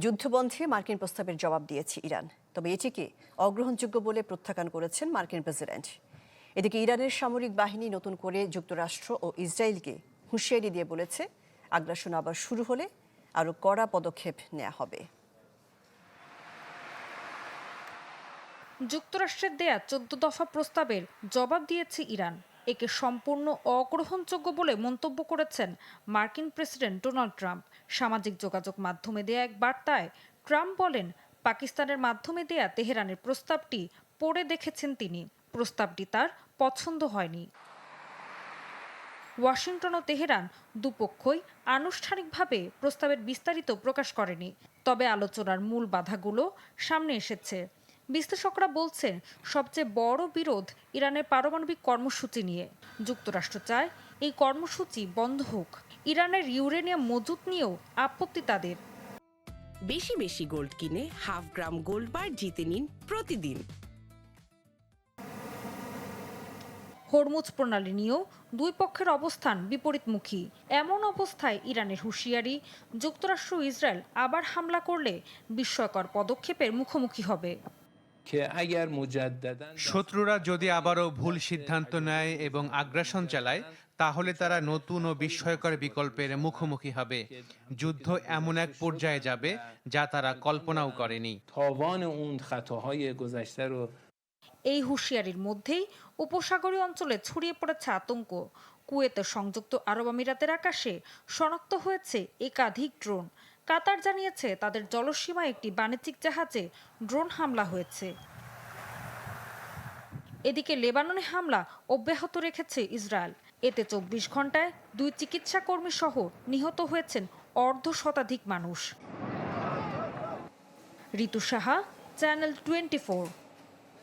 যুদ্ধবন্ধে মার্কিন প্রস্তাবের জবাব দিয়েছে ইরান, তবে এটিকে অগ্রহণযোগ্য বলে প্রত্যাখ্যান করেছেন মার্কিন প্রেসিডেন্ট। এদিকে ইরানের সামরিক বাহিনী নতুন করে যুক্তরাষ্ট্র ও ইসরায়েলকে হুঁশিয়ারি দিয়ে বলেছে, আগ্রাসন আবার শুরু হলে আরও কড়া পদক্ষেপ নেওয়া হবে। যুক্তরাষ্ট্রের দেয়া 14 দফা প্রস্তাবের জবাব দিয়েছে ইরান। একে সম্পূর্ণ অগ্রহণযোগ্য বলে মন্তব্য করেছেন মার্কিন প্রেসিডেন্ট ডোনাল্ড ট্রাম্প। সামাজিক যোগাযোগ মাধ্যমে দেয়া এক বার্তায় ট্রাম্প বলেন, পাকিস্তানের মাধ্যমে দেয়া তেহরানের প্রস্তাবটি পড়ে দেখেছেন তিনি। প্রস্তাবটি তার পছন্দ হয়নি। ওয়াশিংটন ও তেহরান দুপক্ষই আনুষ্ঠানিকভাবে প্রস্তাবের বিস্তারিত প্রকাশ করেনি, তবে আলোচনার মূল বাধাগুলো সামনে এসেছে। বিশ্লেষকরা বলছেন, সবচেয়ে বড় বিরোধ ইরানের পারমাণবিক কর্মসূচি নিয়ে। যুক্তরাষ্ট্র চায় এই কর্মসূচি বন্ধ হোক। ইরানের ইউরেনিয়াম মজুত নিয়েও আপত্তি তাদের। বেশি বেশি গোল্ড কিনে হাফ গ্রাম গোল্ড বার জিতে নিন প্রতিদিন। হরমুজ প্রণালী নিয়েও দুই পক্ষের অবস্থান বিপরীতমুখী। এমন অবস্থায় ইরানের হুঁশিয়ারি, যুক্তরাষ্ট্র ও ইসরায়েল আবার হামলা করলে বিস্ময়কর পদক্ষেপের মুখোমুখি হবে। শত্রুরা যদি আবারও ভুল সিদ্ধান্ত নেয় এবং আগ্রাসন চালায়, তাহলে তারা নতুন ও বিস্ময়কর বিকল্পের মুখোমুখি হবে। যুদ্ধ এমন এক পর্যায়ে যাবে যা তারা কল্পনাও করেনি। এই হুঁশিয়ারির মধ্যেই উপসাগরীয় অঞ্চলে ছড়িয়ে পড়েছে আতঙ্ক। কুয়েতের সংযুক্ত আরব আমিরাতের আকাশে শনাক্ত হয়েছে একাধিক ড্রোন। কাতার জানিয়েছে, তাদের জলসীমায় একটি বাণিজ্যিক জাহাজে ড্রোন হামলা হয়েছে। এদিকে লেবাননে হামলা অব্যাহত রেখেছে ইসরায়েল। এতে 24 ঘন্টায় 2 চিকিৎসা কর্মী সহ নিহত হয়েছেন অর্ধশতাধিক মানুষ। ঋতু সাহা, চ্যানেল 24।